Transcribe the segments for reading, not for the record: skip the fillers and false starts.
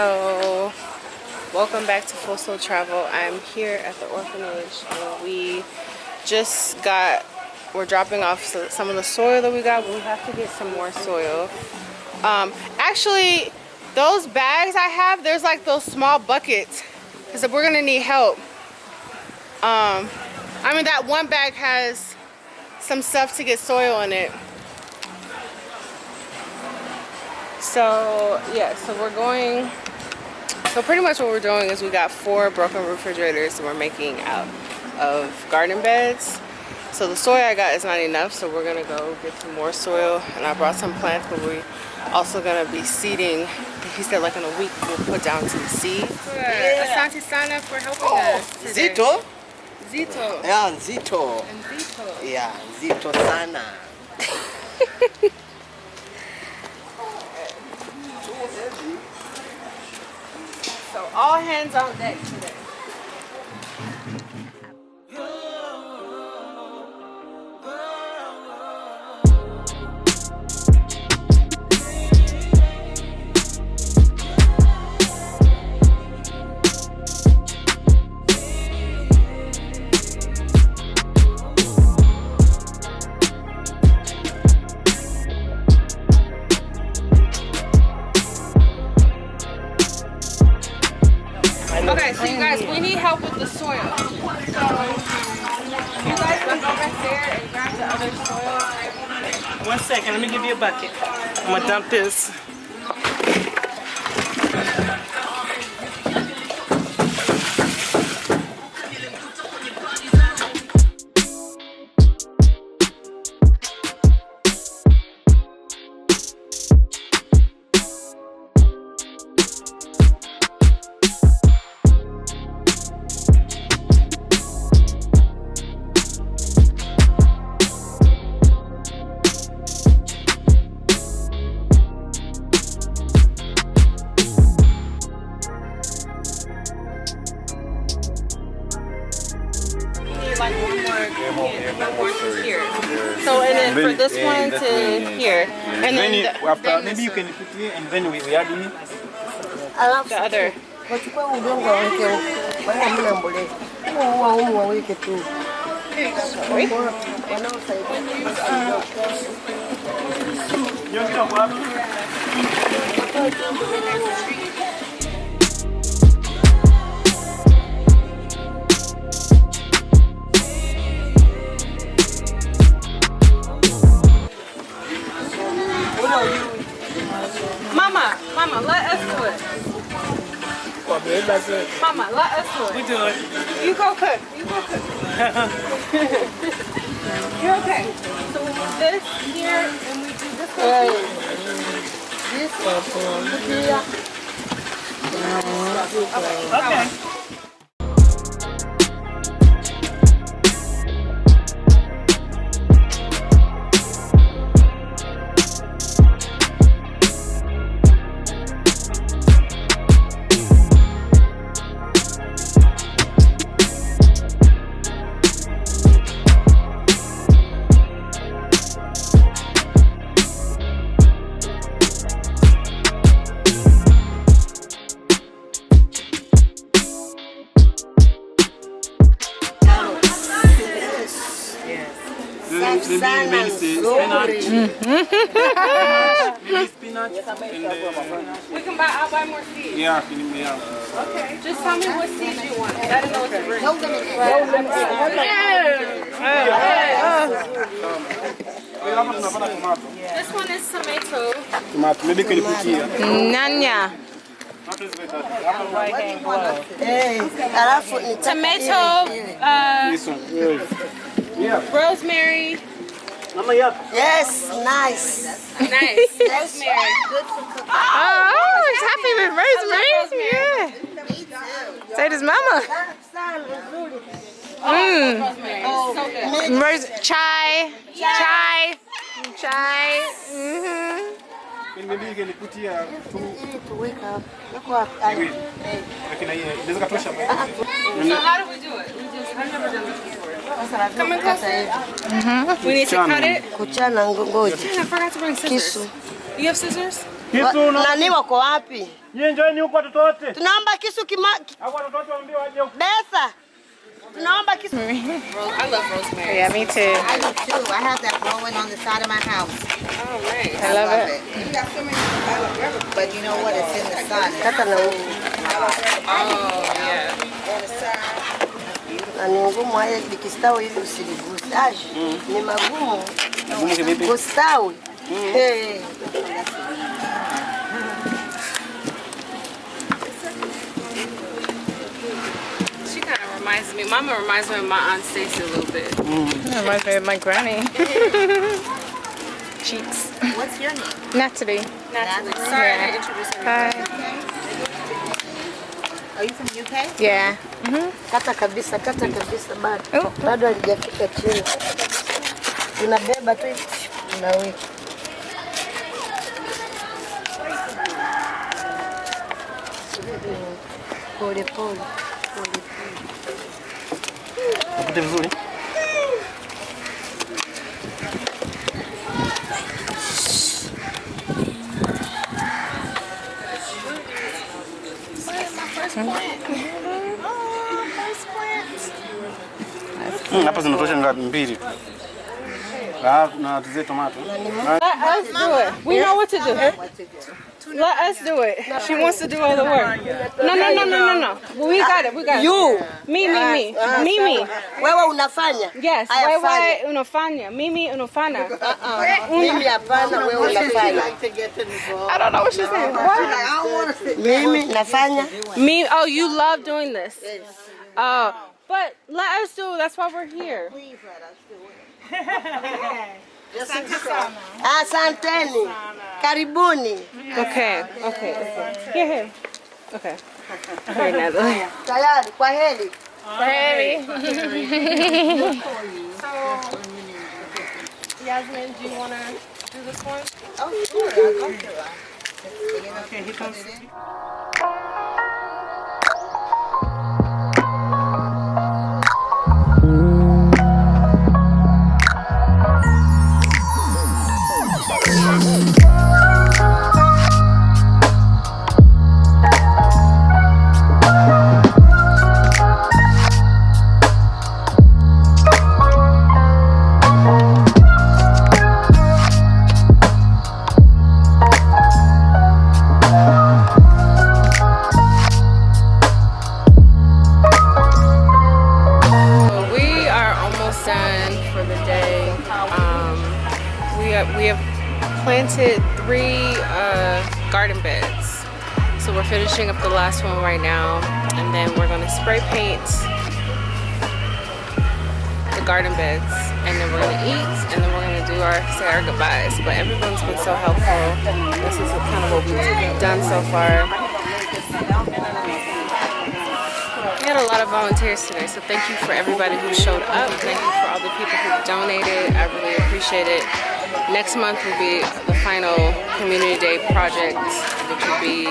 So, welcome back to Full Soul Travel. I'm here at the orphanage and we're dropping off some of the soil that we got, but we have to get some more soil. Actually, those bags I have, there's like those small buckets because we're gonna need help. I mean, that one bag has some stuff to get soil in it. So yeah, so pretty much what we're doing is we got 4 broken refrigerators that we're making out of garden beds. So the soil I got is not enough, so we're gonna go get some more soil, and I brought some plants, but we also gonna be seeding. He said like in a week we'll put down some seeds. Asante Sana for helping us today. Zito? Zito. Yeah, Zito. And Zito. Yeah, Zito Sana. So all hands on deck today. Okay, so you guys, we need help with the soil. So you guys can go back there and grab the other soil. 1 second, let me give you a bucket. I'm gonna dump this. Like one more here. So and then for this one to here, and then after maybe you can put here and then we add in the other. Wachukua udongo waweke wala mna mbolea. Huo waweke tu. Mama, let us do it. Mama, let us do it. We do it. You go cook. You're okay. So we do this here, and we do this one here. Okay. We can buy. I'll buy more seeds. yeah. Okay. Just tell me what seeds you want. I don't know what to bring. This one is tomato. Tomato, maybe can you put here? Nanya. Tomato. This one. Yeah. Rosemary. Yes, nice. Nice. Rosemary. Oh, he's happy with rosemary. Yeah. So does Mama. Rosemary. It's so good. Chai. Maybe you can put here two. So how do we do it? I've never done this before. Come and cut it. We need to cut it. Kuchana ngoja. I forgot to bring scissors. You have scissors? Kisu na Nani wako wapi? yeye njoeni huko watoto wote. Tunaomba kisu Hao watoto wote waambie waje huko. Besa. Tunaomba kisu. I love rosemary. Yeah, me too. I do too. I have that growing on the side of my house. Oh, nice. I love it. But you know what? It's in the sun. Kata na huko. Oh, yeah. Na ni ngumu haya likistawi hivi usiliguse. Ni magumu. Mungu kivipi? Kustawi. She kind of reminds me. Mama reminds me of my Aunt Stacy a little bit. That reminds me of my granny. Cheeks. What's your name? Natalie. Natalie. Sorry, I didn't introduce her. Hi. Are you from UK? Yeah. Kata kabisa bado. Oh. Bado halijafika chini. Unabeba tu unaweka. Pole pole. Napita vizuri. Hapa zinatosha ngapi? 2. Na tuzie tomato. Let us do it. We know what to do. Let us do it. She wants to do all the work. No. We got it. You. Me. Wewe unafanya? Yes. Haya, Wewe fanya. unafanya. Mimi unafanya. Mimi hapana, wewe unafanya. I don't know what she's saying. What? Mimi nafanya. Me? Oh, you love doing this. Oh, but let us do. That's why we're here. Asanteni. Karibuni. Okay. Here. Okay. Here, Natalie. Tayari, kwa heri. Ready? Yasmin, do you want to do this one? Oh, sure. I'll go through it. Okay, here comes. We have planted 3 garden beds. So we're finishing up the last one right now, and then we're gonna spray paint the garden beds, and then we're gonna eat, and then we're gonna do say our goodbyes. But everyone's been so helpful. This is kind of what we've done so far. We had a lot of volunteers today, so thank you for everybody who showed up. Thank you for all the people who donated. I really appreciate it. Next month will be the final Community Day project, which will be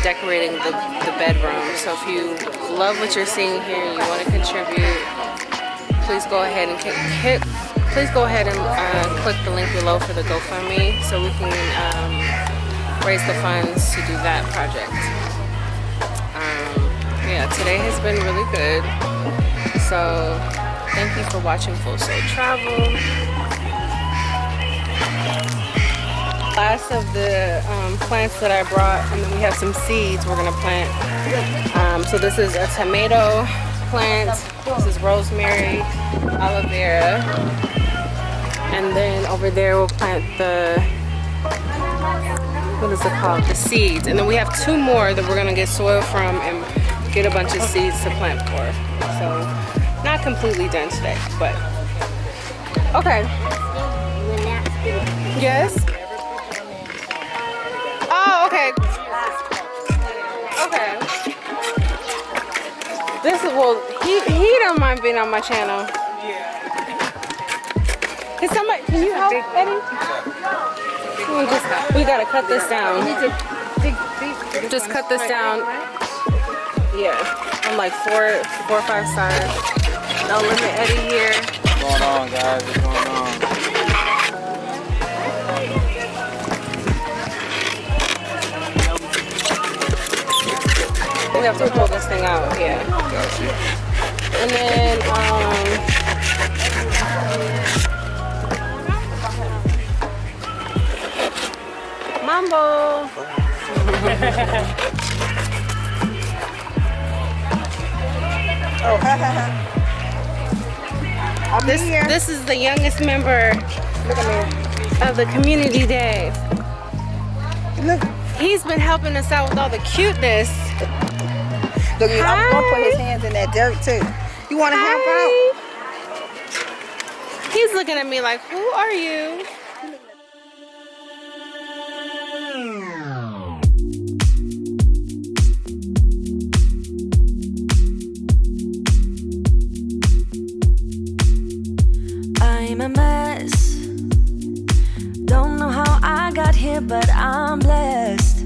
decorating the bedroom. So if you love what you're seeing here and you want to contribute, please go ahead and click the link below for the GoFundMe so we can raise the funds to do that project. Yeah, today has been really good. So thank you for watching Full Soul Travel. Last of the plants that I brought, and then we have some seeds we're gonna plant. So this is a tomato plant, this is rosemary, aloe vera, and then over there we'll plant the, what is it called? The seeds. And then we have 2 more that we're gonna get soil from and get a bunch of seeds to plant for. So not completely done today, but okay. Yes. Oh, okay. Okay. This is, well, he don't mind being on my channel. Can somebody, can you help, Eddie? We gotta cut this down. Just cut this down. Yeah, I'm like 4 or 5 sides. No limit Eddie here. What's going on, guys? What's going on? We have to pull this thing out, yeah. And then, Mambo. This is the youngest member of the community day. Look, He's been helping us out with all the cuteness. Look, I'm gonna put his hands in that dirt too. You wanna help out? Hi. He's looking at me like, who are you? I'm a mess. Don't know how I got here, but I'm blessed.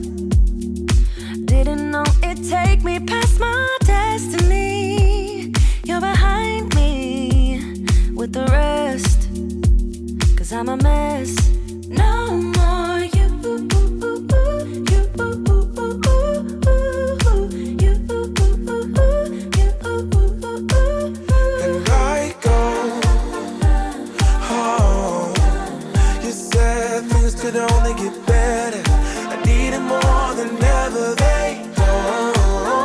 Didn't know it'd take me past my destiny. You're behind me with the rest. 'Cause I'm a mess. No more you. Could only get better. I need it more than ever. They don't.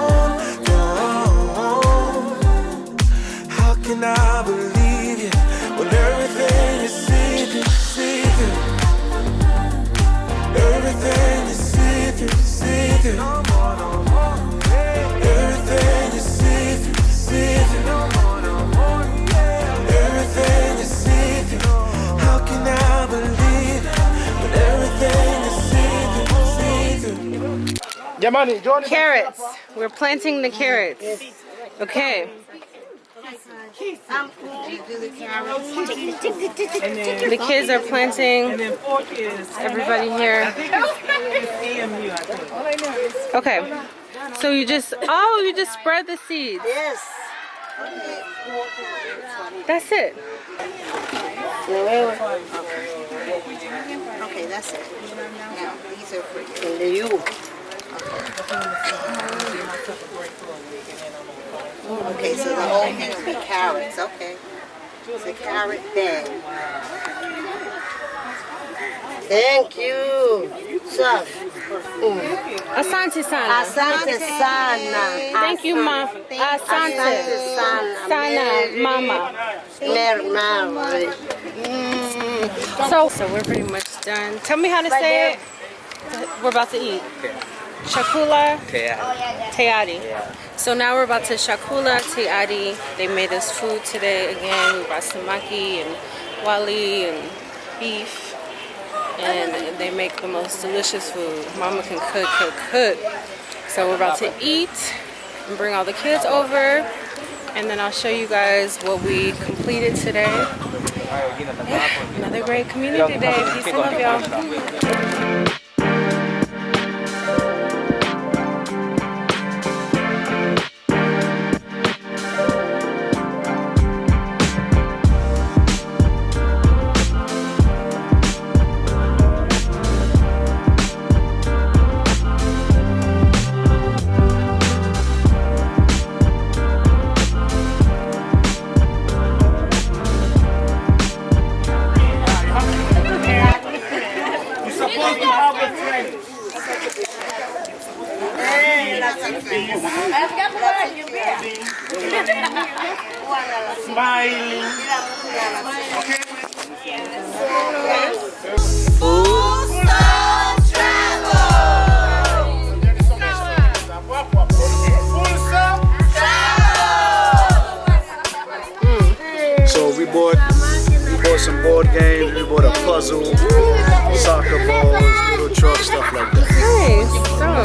How can I believe you when everything is see-through? Everything is see-through. Everything is see-through. Everything is see-through. How can I believe it? Jamani, Johnny. Carrots. We're planting the carrots. Okay. The kids are planting. And then 4 kids. Everybody here. I think it's EMU, I think. Okay. So you just spread the seeds. yes. That's it. Okay, that's it. Now these are for you. And you. Okay, so the whole thing will be carrots. Okay. It's a carrot bed. Thank you. Sir. Asante sana. Asante sana. Thank you, Ma. Asante sana, Mama. Mary. So we're pretty much done. Tell me how to say it. We're about to eat. Chakula Tayari. So now we're about to Chakula Tayari. They made us food today again. We brought samaki and wali and beef. And they make the most delicious food. Mama can cook. So we're about to eat and bring all the kids over. And then I'll show you guys what we completed today. Yeah, another great community day. Peace and love, y'all. Smiling. So we bought some board games, we bought a puzzle, soccer balls, little truck, stuff like that. Nice.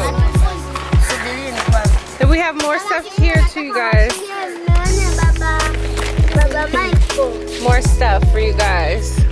So we have more stuff here too, you guys. More stuff for you guys.